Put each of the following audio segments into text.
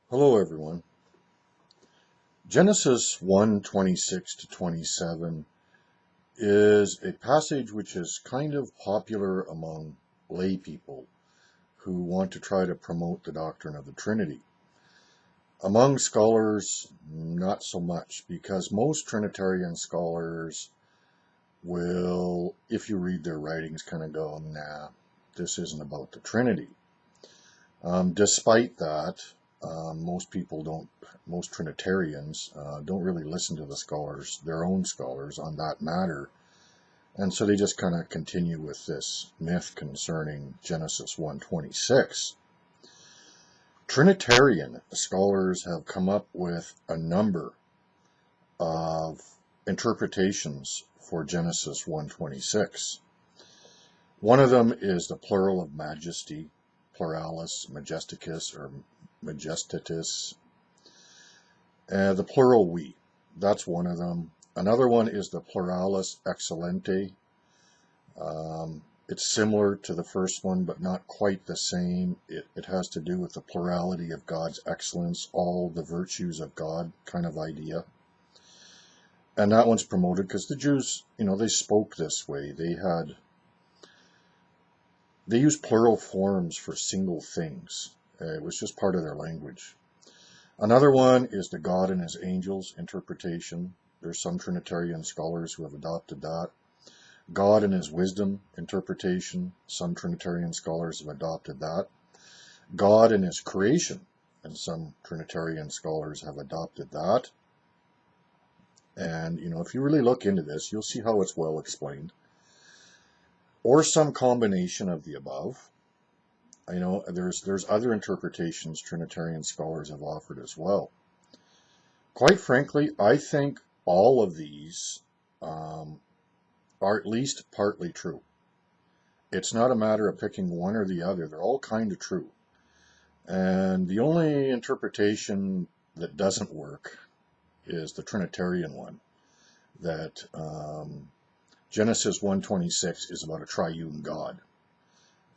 Hello everyone. Genesis 1:26 to 27 is a passage which is kind of popular among lay people who want to try to promote the doctrine of the Trinity. Among scholars, not so much, because most Trinitarian scholars will, if you read their writings, kind of go, nah, this isn't about the Trinity. Despite that, most Trinitarians don't really listen to the scholars, their own scholars, on that matter. And so they just kind of continue with this myth concerning Genesis 1:26. Trinitarian scholars have come up with a number of interpretations for Genesis 1:26. One of them is the plural of majesty, pluralis, majesticus, or majestatis. The plural we, that's one of them. Another one is the pluralis excellente. It's similar to the first one, but not quite the same. It has to do with the plurality of God's excellence, all the virtues of God kind of idea. And that one's promoted because the Jews, they spoke this way. They used plural forms for single things. It was just part of their language. Another one is the God and his angels interpretation. There's some Trinitarian scholars who have adopted that. God and his wisdom interpretation. Some Trinitarian scholars have adopted that. God and his creation, and some Trinitarian scholars have adopted that. And, if you really look into this, you'll see how it's well explained. Or some combination of the above. There's other interpretations Trinitarian scholars have offered as well. Quite frankly, I think all of these are at least partly true. It's not a matter of picking one or the other. They're all kind of true. And the only interpretation that doesn't work is the Trinitarian one, that Genesis 1:26 is about a triune God.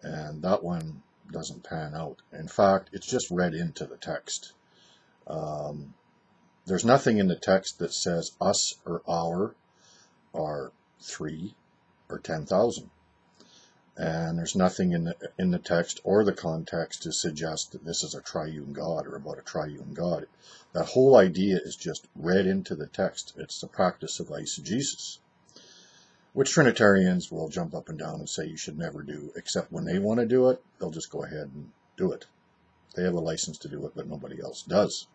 And that one doesn't pan out. In fact, it's just read into the text. There's nothing in the text that says us or our are 3 or 10,000. And there's nothing in the text or the context to suggest that this is a triune God or about a triune God. That whole idea is just read into the text. It's the practice of eisegesis, which Trinitarians will jump up and down and say you should never do, except when they want to do it, they'll just go ahead and do it. They have a license to do it, but nobody else does.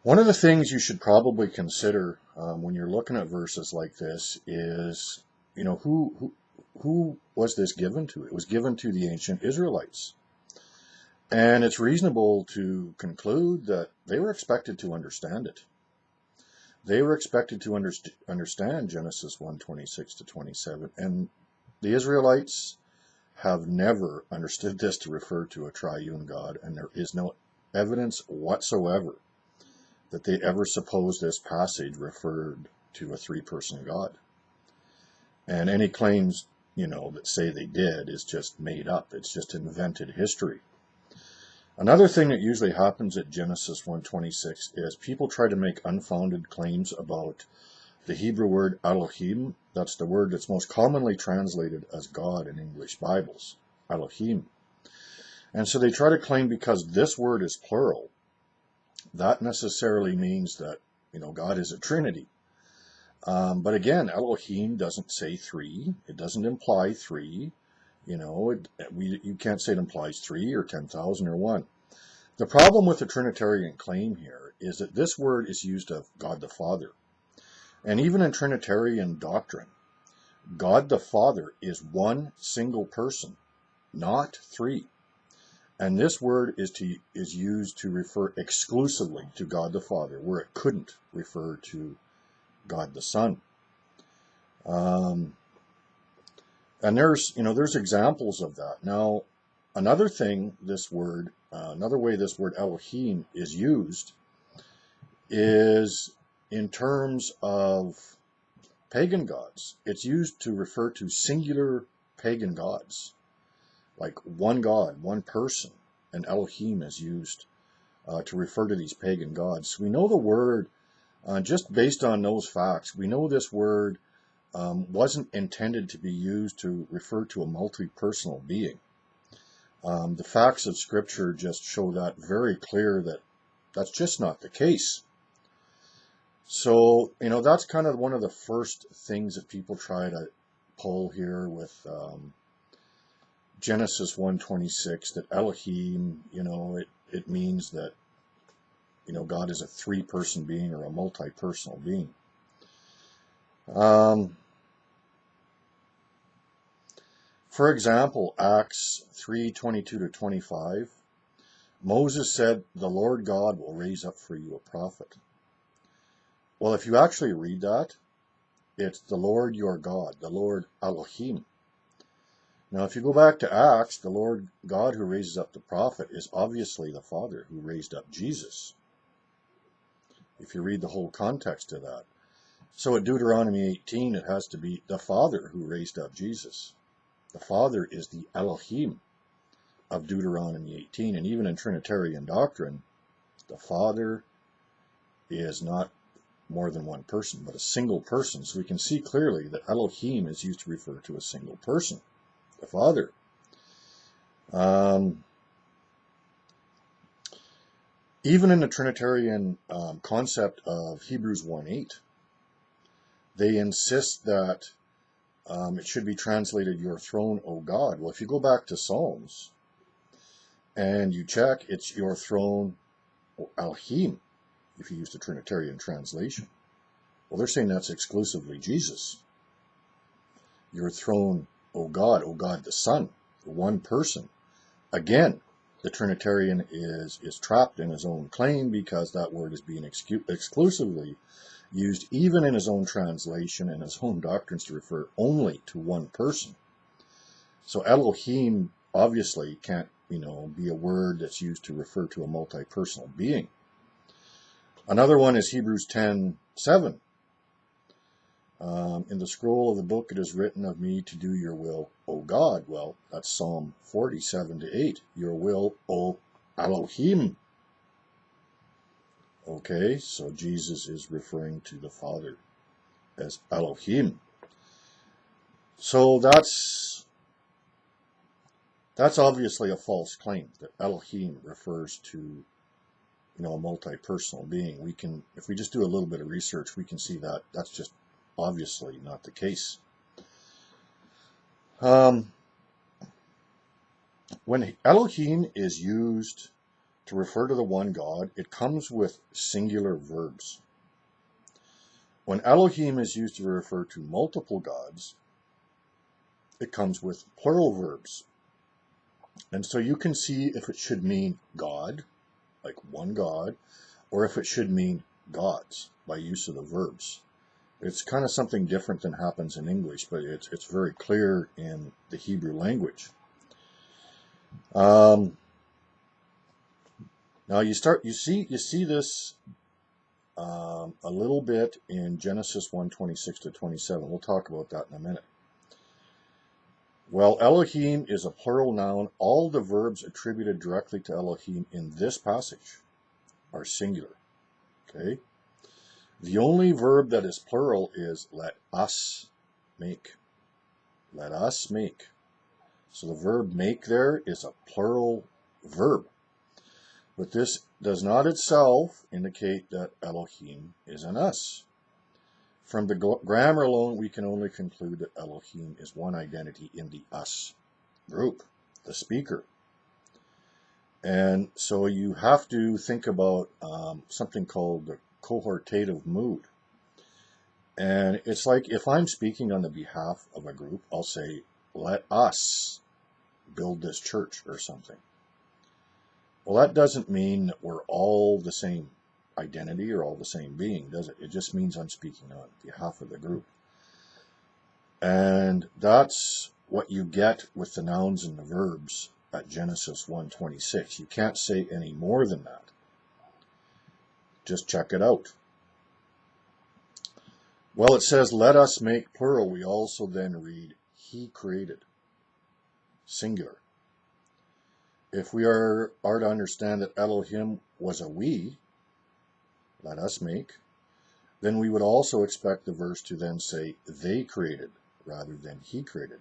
One of the things you should probably consider when you're looking at verses like this is, who was this given to? It was given to the ancient Israelites. And it's reasonable to conclude that they were expected to understand it. They were expected to understand Genesis 1:26 to 27, and the Israelites have never understood this to refer to a triune God, and there is no evidence whatsoever that they ever supposed this passage referred to a three-person God. And any claims, that say they did is just made up. It's just invented history. Another thing that usually happens at Genesis 1:26 is people try to make unfounded claims about the Hebrew word Elohim. That's the word that's most commonly translated as God in English Bibles, Elohim. And so they try to claim because this word is plural, that necessarily means that, God is a Trinity. But again, Elohim doesn't say 3. It doesn't imply 3. You can't say it implies 3 or 10,000 or 1. The problem with the Trinitarian claim here is that this word is used of God the Father. And even in Trinitarian doctrine, God the Father is one single person, not 3. And this word is used to refer exclusively to God the Father, where it couldn't refer to God the Son. And there's examples of that. Now, another way this word Elohim is used is in terms of pagan gods. It's used to refer to singular pagan gods, like one God, one person, and Elohim is used to refer to these pagan gods. We know the word, just based on those facts, we know this word wasn't intended to be used to refer to a multi-personal being. The facts of Scripture just show that very clear that that's just not the case. So, that's kind of one of the first things that people try to pull here with Genesis 1:26, that Elohim, it means that, God is a three-person being or a multi-personal being. For example, Acts 3:22-25, Moses said, "The Lord God will raise up for you a prophet." Well, if you actually read that, it's the Lord your God, the Lord Elohim. Now, if you go back to Acts, the Lord God who raises up the prophet is obviously the Father who raised up Jesus, if you read the whole context of that. So at Deuteronomy 18, it has to be the Father who raised up Jesus. The Father is the Elohim of Deuteronomy 18. And even in Trinitarian doctrine, the Father is not more than one person, but a single person. So we can see clearly that Elohim is used to refer to a single person, the Father. Even in the Trinitarian concept of Hebrews 1:8, they insist that it should be translated, "Your throne, O God." Well, if you go back to Psalms and you check, it's "Your throne, O Elohim," if you use the Trinitarian translation. Well, they're saying that's exclusively Jesus. "Your throne, O God the Son," the one person. Again, the Trinitarian is trapped in his own claim, because that word is being exclusively used even in his own translation and his own doctrines to refer only to one person. So Elohim obviously can't, be a word that's used to refer to a multi-personal being. Another one is Hebrews 10:7. In the scroll of the book it is written of me to do your will, O God. Well, that's Psalm 47:8. Your will, O Elohim. Okay, so Jesus is referring to the Father as Elohim. So that's obviously a false claim, that Elohim refers to, a multi-personal being. If we just do a little bit of research, we can see that that's just obviously not the case. When Elohim is used to refer to the one God, it comes with singular verbs. When Elohim is used to refer to multiple gods, it comes with plural verbs. And so you can see if it should mean God, like one God, or if it should mean gods by use of the verbs. It's kind of something different than happens in English, but it's very clear in the Hebrew language. Now you see this a little bit in Genesis 1:26-27. We'll talk about that in a minute. Well, Elohim is a plural noun. All the verbs attributed directly to Elohim in this passage are singular. Okay? The only verb that is plural is "let us make." Let us make. So the verb "make" there is a plural verb. But this does not itself indicate that Elohim is an us. From the grammar alone, we can only conclude that Elohim is one identity in the us group, the speaker. And so you have to think about something called the cohortative mood. And it's like if I'm speaking on the behalf of a group, I'll say, "Let us build this church," or something. Well, that doesn't mean that we're all the same identity or all the same being, does it? It just means I'm speaking on behalf of the group. And that's what you get with the nouns and the verbs at Genesis 1:26. You can't say any more than that. Just check it out. Well, it says, "Let us make," plural. We also then read, "He created," singular. if we are to understand that Elohim was a we, let us make, then we would also expect the verse to then say they created rather than he created,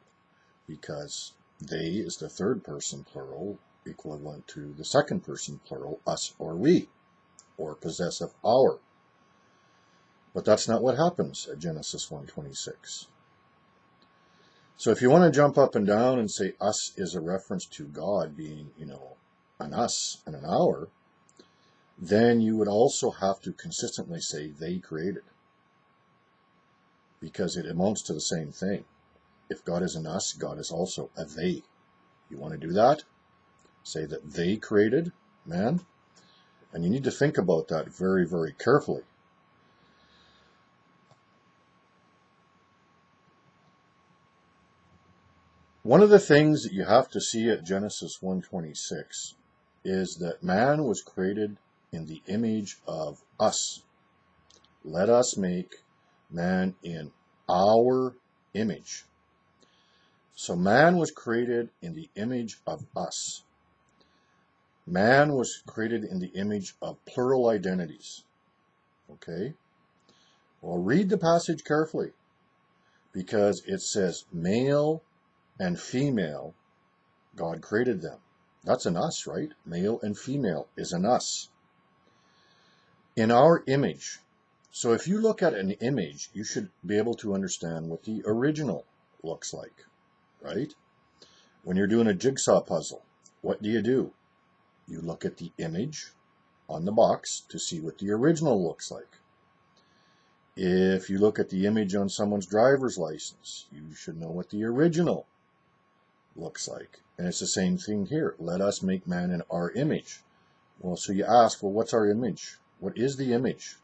because they is the third person plural equivalent to the second person plural, us or we, or possessive our. But that's not what happens at Genesis 1:26. So if you want to jump up and down and say us is a reference to God being, an us and an our, then you would also have to consistently say they created, because it amounts to the same thing. If God is an us, God is also a they. You want to do that? Say that they created man, and you need to think about that very, very carefully. One of the things that you have to see at Genesis 1:26 is that man was created in the image of us. Let us make man in our image. So man was created in the image of us. Man was created in the image of plural identities. Okay? Well, read the passage carefully, because it says male and female, God created them. That's an us, right? Male and female is an us. In our image. So if you look at an image, you should be able to understand what the original looks like, right? When you're doing a jigsaw puzzle, what do? You look at the image on the box to see what the original looks like. If you look at the image on someone's driver's license, you should know what the original looks like. And it's the same thing here. Let us make man in our image. Well, so you ask, well, what's our image? What is the image?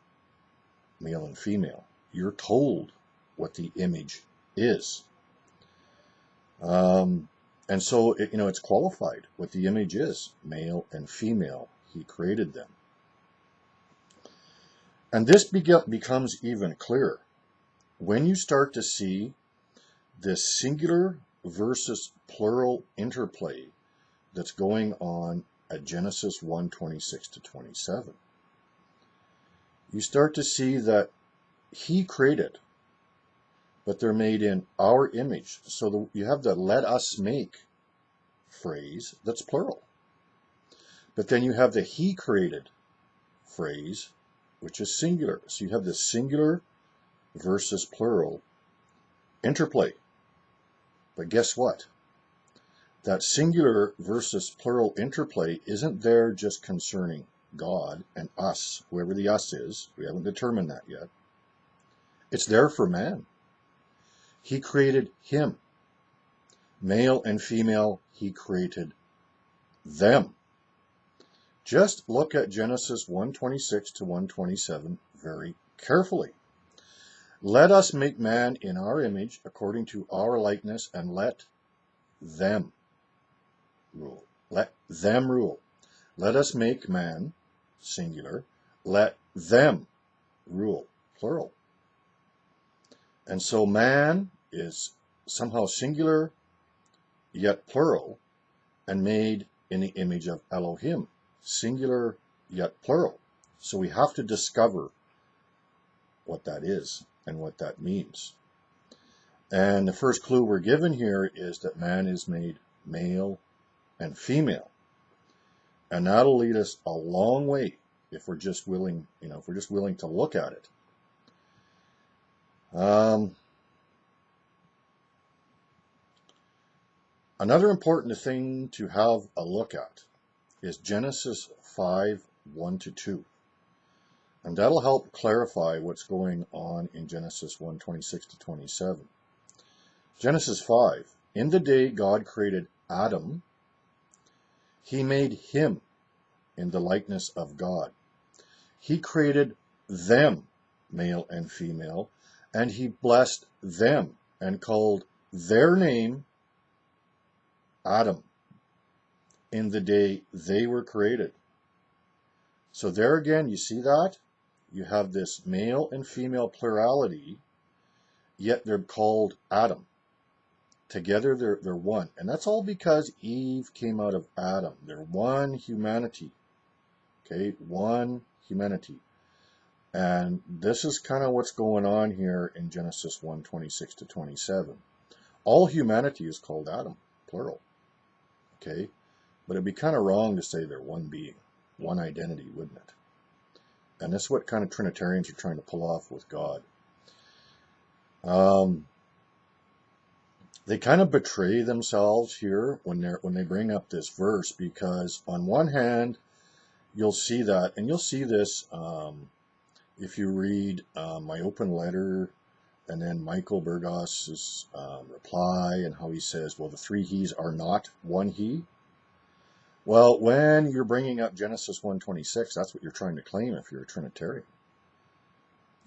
Male and female. You're told what the image is. And so, it's qualified what the image is. Male and female. He created them. And this becomes even clearer when you start to see this singular versus plural interplay that's going on at Genesis 1:26 to 27. You start to see that he created, but they're made in our image. So you have the let us make phrase that's plural. But then you have the he created phrase, which is singular. So you have the singular versus plural interplay. But guess what? That singular versus plural interplay isn't there just concerning God and us, whoever the us is. We haven't determined that yet. It's there for man. He created him. Male and female, he created them. Just look at Genesis 1:26 to 1:27 very carefully. Let us make man in our image, according to our likeness, and let them rule. Let them rule. Let us make man, singular, let them rule, plural. And so man is somehow singular, yet plural, and made in the image of Elohim, singular, yet plural. So we have to discover what that is and what that means. And the first clue we're given here is that man is made male and female. And that'll lead us a long way if we're just willing, to look at it. Another important thing to have a look at is Genesis 5:1-2. And that'll help clarify what's going on in Genesis 1:26 to 27. Genesis 5. In the day God created Adam, he made him in the likeness of God. He created them, male and female, and he blessed them and called their name Adam in the day they were created. So there again, you see that? You have this male and female plurality, yet they're called Adam. Together they're one. And that's all because Eve came out of Adam. They're one humanity. Okay, one humanity. And this is kind of what's going on here in Genesis 1:26 to 27. All humanity is called Adam, plural. Okay, but it'd be kind of wrong to say they're one being, one identity, wouldn't it? And that's what kind of Trinitarians are trying to pull off with God. They kind of betray themselves here when they bring up this verse, because on one hand, you'll see that, and you'll see this if you read my open letter, and then Michael Burgos's reply, and how he says, well, the three he's are not one he. Well, when you're bringing up Genesis 1:26, that's what you're trying to claim if you're a Trinitarian.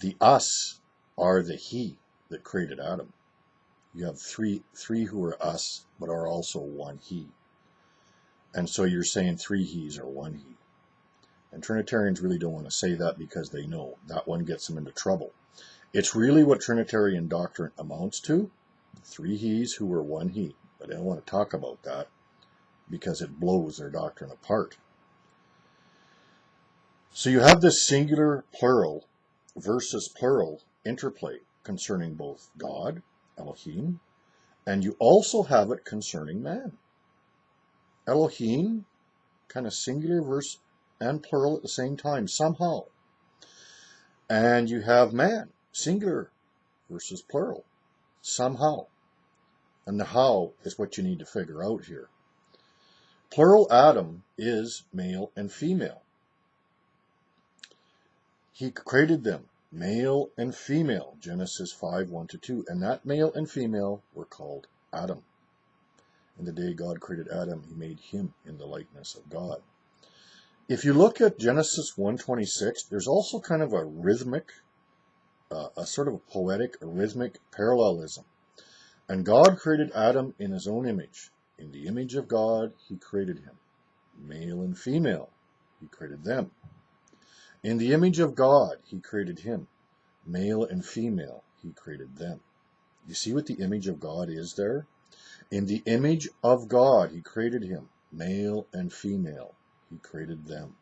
The us are the he that created Adam. You have three who are us, but are also one he. And so you're saying three he's are one he. And Trinitarians really don't want to say that, because they know that one gets them into trouble. It's really what Trinitarian doctrine amounts to. Three he's who are one he. But they don't want to talk about that, because it blows their doctrine apart. So you have this singular plural versus plural interplay concerning both God, Elohim, and you also have it concerning man. Elohim, kind of singular verse and plural at the same time, somehow. And you have man, singular versus plural, somehow. And the how is what you need to figure out here. Plural Adam is male and female. He created them, male and female, Genesis 5:1-2. And that male and female were called Adam. In the day God created Adam, he made him in the likeness of God. If you look at Genesis 1:26, there's also kind of a rhythmic, a sort of a poetic, a rhythmic parallelism. And God created Adam in his own image. In the image of God, he created him. Male and female, he created them. In the image of God, he created him. Male and female, he created them. You see what the image of God is there? In the image of God, he created him. Male and female, he created them.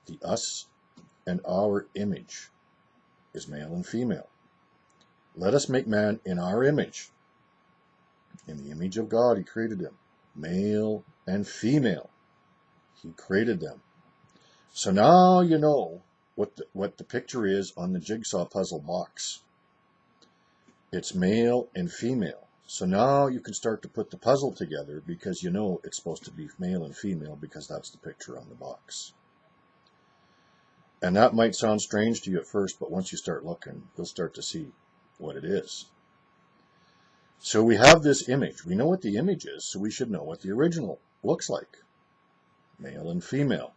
The us and our image is male and female. Let us make man in our image. In the image of God, he created him. Male and female, he created them. So now you know what the picture is on the jigsaw puzzle box. It's male and female. So now you can start to put the puzzle together, because you know it's supposed to be male and female, because that's the picture on the box. And that might sound strange to you at first, but once you start looking, you'll start to see what it is. So we have this image. We know what the image is, so we should know what the original looks like. Male and female.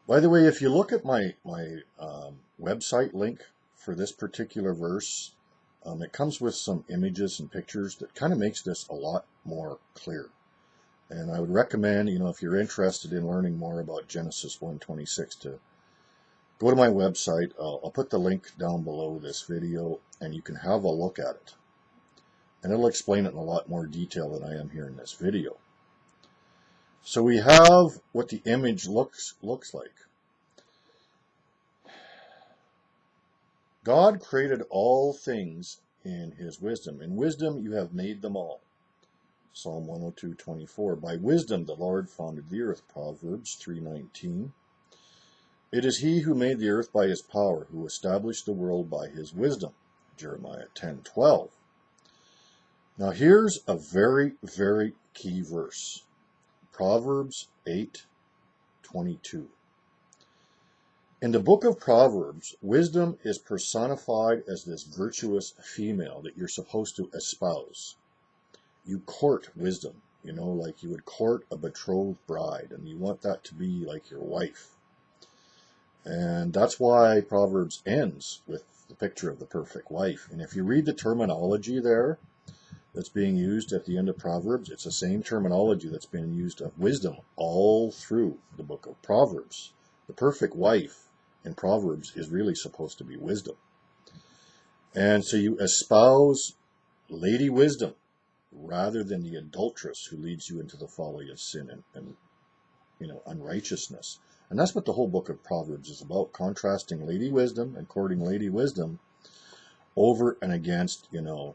By the way, if you look at my website link for this particular verse, it comes with some images and pictures that kind of makes this a lot more clear. And I would recommend, if you're interested in learning more about Genesis 1:26, to go to my website. I'll put the link down below this video, and you can have a look at it. And it'll explain it in a lot more detail than I am here in this video. So we have what the image looks like. God created all things in his wisdom. In wisdom you have made them all. Psalm 102:24. By wisdom the Lord founded the earth. Proverbs 3:19. It is he who made the earth by his power, who established the world by his wisdom. Jeremiah 10:12. Now here's a very, very key verse. Proverbs 8:22. In the book of Proverbs, wisdom is personified as this virtuous female that you're supposed to espouse. You court wisdom, like you would court a betrothed bride, and you want that to be like your wife. And that's why Proverbs ends with the picture of the perfect wife. And if you read the terminology there that's being used at the end of Proverbs, it's the same terminology that's being used of wisdom all through the book of Proverbs. The perfect wife in Proverbs is really supposed to be wisdom. And so you espouse Lady Wisdom rather than the adulteress who leads you into the folly of sin and unrighteousness. And that's what the whole book of Proverbs is about, contrasting Lady Wisdom and courting Lady Wisdom over and against,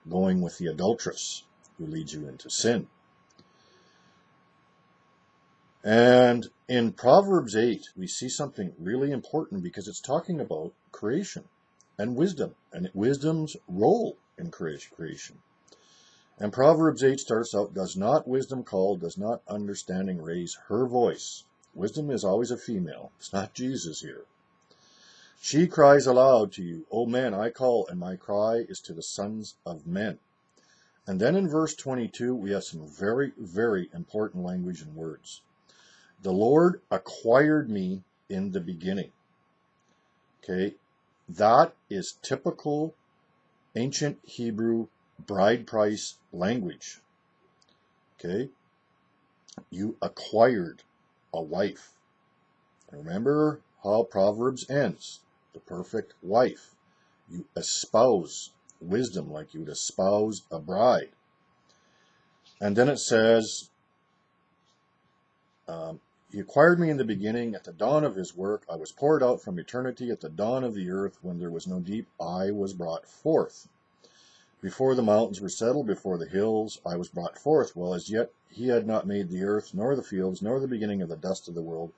going with the adulteress who leads you into sin. And in Proverbs 8, we see something really important because it's talking about creation and wisdom's role in creation. And Proverbs 8 starts out, does not wisdom call, does not understanding raise her voice? Wisdom is always a female. It's not Jesus here. She cries aloud to you, O men, I call, and my cry is to the sons of men. And then in verse 22, we have some very, very important language and words. The Lord acquired me in the beginning. Okay, that is typical ancient Hebrew bride price language. Okay, you acquired a wife. Remember how Proverbs ends. The perfect wife. You espouse wisdom like you would espouse a bride. And then it says, He acquired me in the beginning, at the dawn of his work. I was poured out from eternity, at the dawn of the earth, when there was no deep, I was brought forth. Before the mountains were settled, before the hills, I was brought forth. Well, as yet he had not made the earth, nor the fields, nor the beginning of the dust of the world.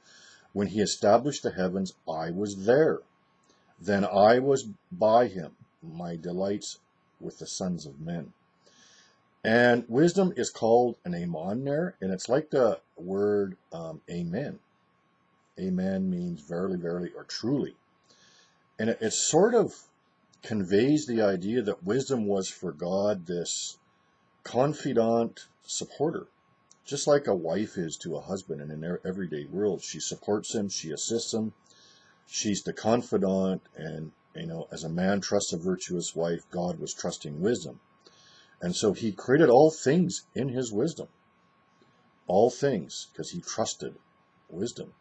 When he established the heavens, I was there. Then I was by him, my delights with the sons of men. And wisdom is called an amon there, and it's like the word amen. Amen means verily, verily, or truly. And it sort of conveys the idea that wisdom was for God this confidant supporter, just like a wife is to a husband in an everyday world. She supports him, she assists him, she's the confidant, and as a man trusts a virtuous wife, God was trusting wisdom. And so he created all things in his wisdom. All things, because he trusted wisdom.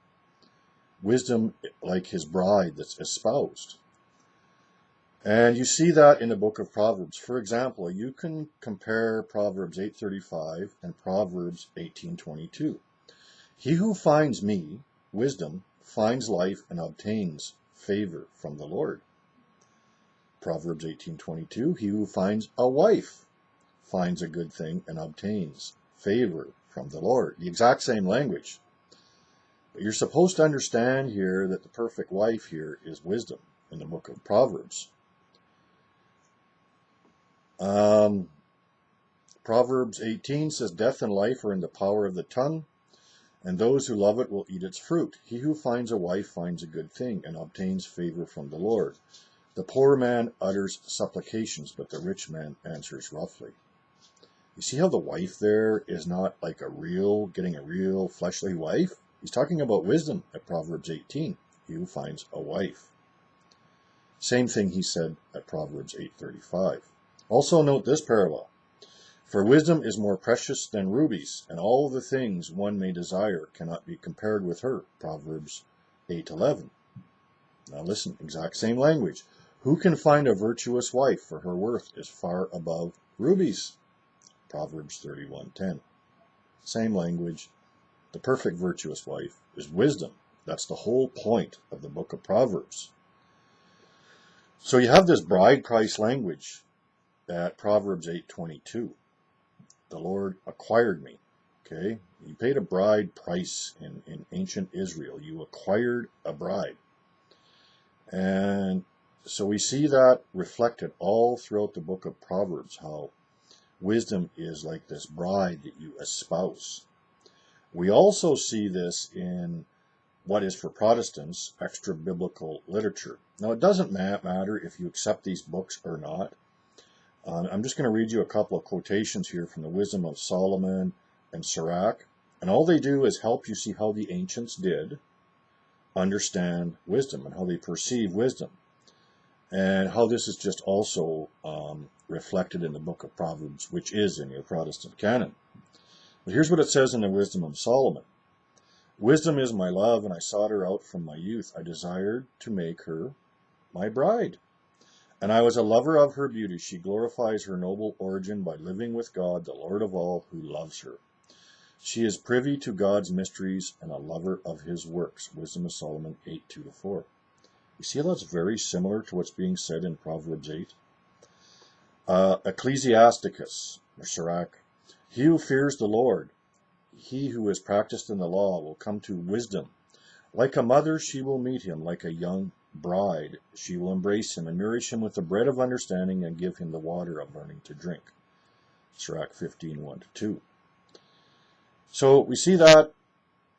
Wisdom like his bride that's espoused. And you see that in the book of Proverbs. For example, you can compare Proverbs 8:35 and Proverbs 18:22. He who finds me, wisdom, finds life and obtains favor from the Lord. Proverbs 18:22, he who finds a wife finds a good thing and obtains favor from the Lord. The exact same language. But you're supposed to understand here that the perfect wife here is wisdom in the book of Proverbs. Proverbs 18 says, death and life are in the power of the tongue, and those who love it will eat its fruit. He who finds a wife finds a good thing and obtains favor from the Lord. The poor man utters supplications, but the rich man answers roughly. You see how the wife there is not like getting a real fleshly wife? He's talking about wisdom at Proverbs 18. He who finds a wife. Same thing he said at Proverbs 8:35. Also note this parallel. For wisdom is more precious than rubies, and all the things one may desire cannot be compared with her. Proverbs 8:11. Now listen, exact same language. Who can find a virtuous wife? For her worth is far above rubies. Proverbs 31:10. Same language. The perfect virtuous wife is wisdom. That's the whole point of the book of Proverbs. So you have this bride price language at Proverbs 8:22. The Lord acquired me. Okay? You paid a bride price in ancient Israel. You acquired a bride. And so we see that reflected all throughout the book of Proverbs, how wisdom is like this bride that you espouse. We also see this in what is for Protestants extra biblical literature. Now, it doesn't matter if you accept these books or not. I'm just going to read you a couple of quotations here from the Wisdom of Solomon and Sirach. And all they do is help you see how the ancients did understand wisdom and how they perceive wisdom. And how this is just also reflected in the book of Proverbs, which is in your Protestant canon. But here's what it says in the Wisdom of Solomon. Wisdom is my love, and I sought her out from my youth. I desired to make her my bride. And I was a lover of her beauty. She glorifies her noble origin by living with God, the Lord of all, who loves her. She is privy to God's mysteries and a lover of his works. Wisdom of Solomon 8:2-4. You see how that's very similar to what's being said in Proverbs 8? Ecclesiasticus, or Sirach. He who fears the Lord, he who is practiced in the law, will come to wisdom. Like a mother, she will meet him. Like a young bride, she will embrace him and nourish him with the bread of understanding and give him the water of learning to drink. Sirach 15:1-2. So we see that,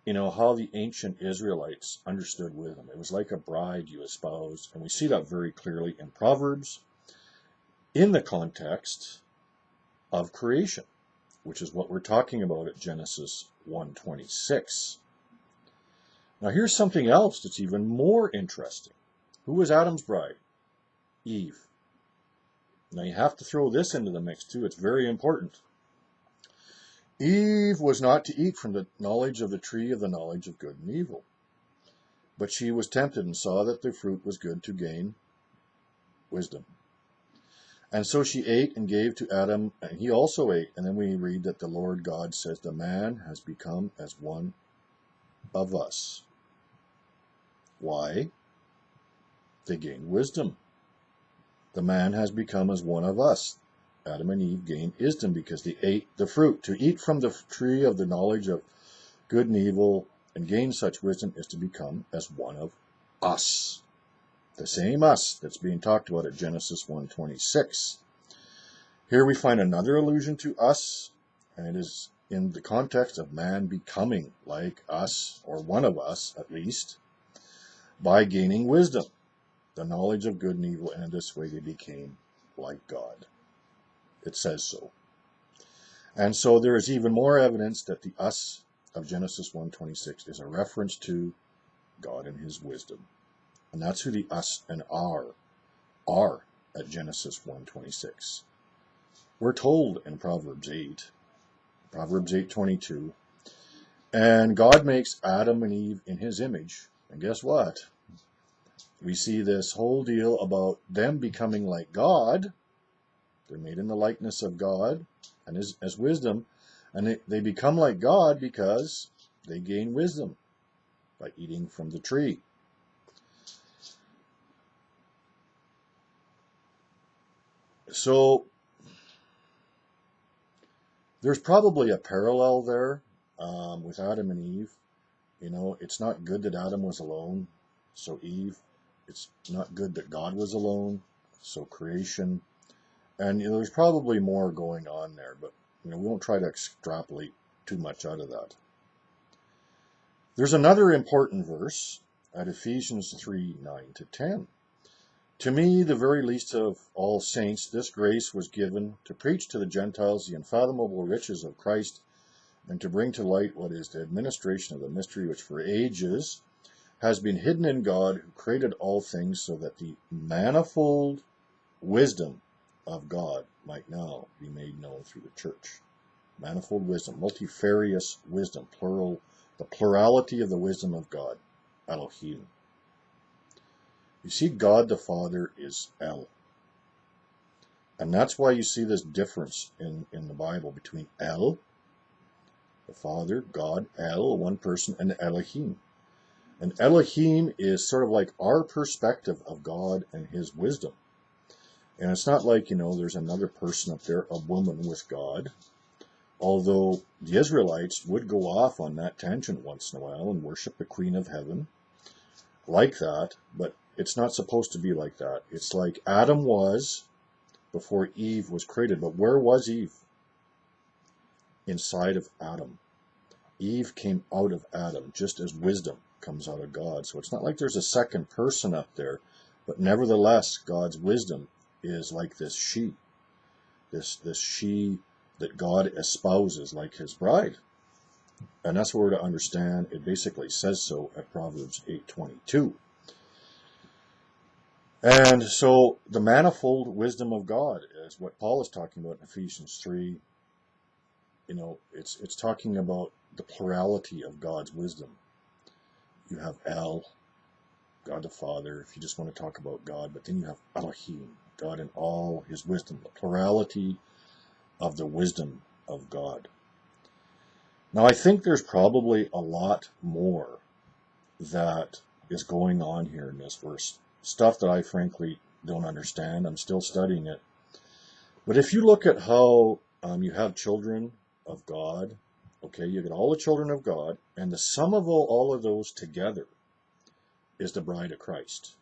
how the ancient Israelites understood wisdom. It was like a bride you espoused, and we see that very clearly in Proverbs in the context of creation, which is what we're talking about at Genesis 1:26. Now here's something else that's even more interesting. Who was Adam's bride? Eve. Now you have to throw this into the mix too. It's very important. Eve was not to eat from the knowledge of the tree of the knowledge of good and evil. But she was tempted and saw that the fruit was good to gain wisdom. And so she ate and gave to Adam, and he also ate. And then we read that the Lord God says, the man has become as one of us. Why? They gained wisdom. The man has become as one of us. Adam and Eve gained wisdom because they ate the fruit. To eat from the tree of the knowledge of good and evil and gain such wisdom is to become as one of us. The same us that's being talked about at Genesis 1:26. Here we find another allusion to us, and it is in the context of man becoming like us, or one of us at least, by gaining wisdom, the knowledge of good and evil, and in this way they became like God. It says so. And so there is even more evidence that the us of Genesis 1:26 is a reference to God and his wisdom. And that's who the us and are at Genesis 1:26. We're told in Proverbs 8:22, and God makes Adam and Eve in his image. And guess what? We see this whole deal about them becoming like God. They're made in the likeness of God and as wisdom. And they become like God because they gain wisdom by eating from the tree. So there's probably a parallel there with Adam and Eve. It's not good that Adam was alone, so Eve. It's not good that God was alone, so creation. And there's probably more going on there, but we won't try to extrapolate too much out of that. There's another important verse at Ephesians 3:9-10. To me, the very least of all saints, this grace was given to preach to the Gentiles the unfathomable riches of Christ, and to bring to light what is the administration of the mystery which for ages has been hidden in God, who created all things, so that the manifold wisdom of God might now be made known through the church. Manifold wisdom, multifarious wisdom, plural, the plurality of the wisdom of God, Elohim. You see, God the Father is El. And that's why you see this difference in the Bible between El, the Father, God, El, one person, and Elohim. And Elohim is sort of like our perspective of God and his wisdom. And it's not like, there's another person up there, a woman with God. Although the Israelites would go off on that tangent once in a while and worship the Queen of Heaven like that, but it's not supposed to be like that. It's like Adam was before Eve was created. But where was Eve? Inside of Adam. Eve came out of Adam, just as wisdom comes out of God. So it's not like there's a second person up there, but nevertheless, God's wisdom is like this she. This she that God espouses like his bride. And that's what we're to understand. It basically says so at Proverbs 8:22. And so the manifold wisdom of God is what Paul is talking about in Ephesians 3. It's talking about the plurality of God's wisdom. You have El, God the Father, if you just want to talk about God, but then you have Elohim, God in all his wisdom, the plurality of the wisdom of God. Now, I think there's probably a lot more that is going on here in this verse. Stuff that I frankly don't understand. I'm still studying it. But if you look at how you have children of God, okay, you get all the children of God, and the sum of all of those together is the bride of Christ.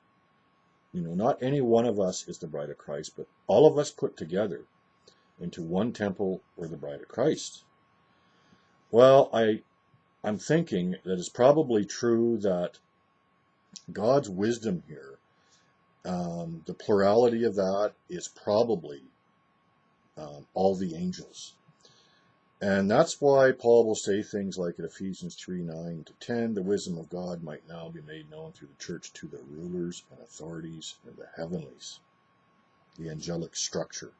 You know, not any one of us is the bride of Christ, but all of us put together into one temple or the bride of Christ. Well, I'm thinking that it's probably true that God's wisdom here, the plurality of that is probably all the angels. And that's why Paul will say things like in Ephesians 3:9-10, the wisdom of God might now be made known through the church to the rulers and authorities in the heavenlies, the angelic structure.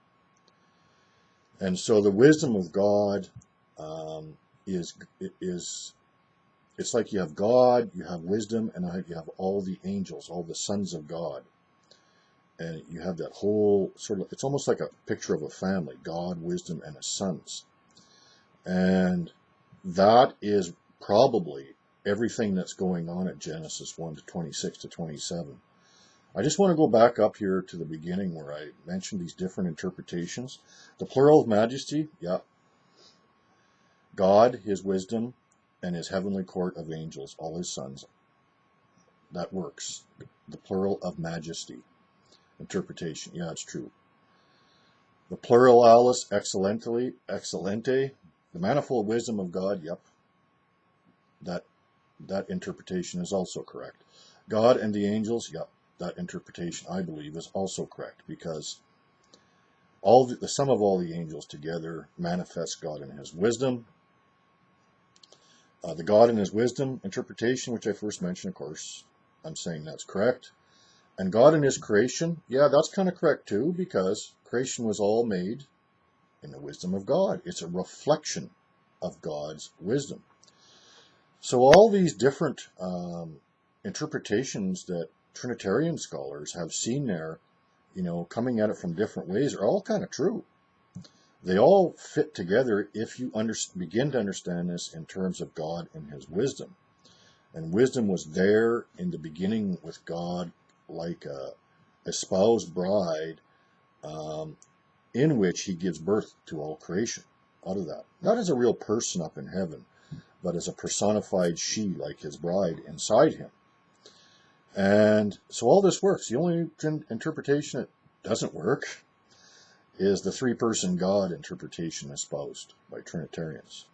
And so the wisdom of God it's like you have God, you have wisdom, and you have all the angels, all the sons of God. And you have that whole sort of, it's almost like a picture of a family, God, wisdom, and his sons. And that is probably everything that's going on at Genesis 1:26-27. I just want to go back up here to the beginning where I mentioned these different interpretations. The plural of majesty, yeah. God, his wisdom, and his heavenly court of angels, all his sons. That works. The plural of majesty. Interpretation, yeah, it's true. The pluralis excellente, the manifold wisdom of God, yep. That interpretation is also correct. God and the angels, yep. That interpretation, I believe, is also correct, because the sum of all the angels together manifests God in his wisdom. The God and his wisdom interpretation, which I first mentioned, of course, I'm saying that's correct. And God and his creation, yeah, that's kind of correct too, because creation was all made in the wisdom of God. It's a reflection of God's wisdom. So all these different interpretations that Trinitarian scholars have seen there, you know, coming at it from different ways, are all kind of true. They all fit together if you begin to understand this in terms of God and his wisdom. And wisdom was there in the beginning with God, like a espoused bride, in which he gives birth to all creation out of that. Not as a real person up in heaven, but as a personified she, like his bride, inside him. And so all this works. The only interpretation that doesn't work is the three-person God interpretation espoused by Trinitarians.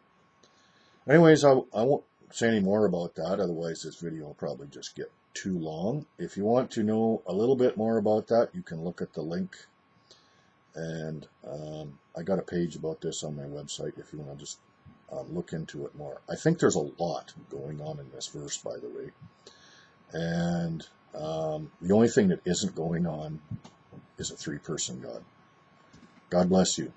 Anyways, I won't say any more about that, otherwise this video will probably just get too long. If you want to know a little bit more about that, you can look at the link. And I got a page about this on my website if you want to just look into it more. I think there's a lot going on in this verse, by the way. And the only thing that isn't going on is a three-person God. God bless you.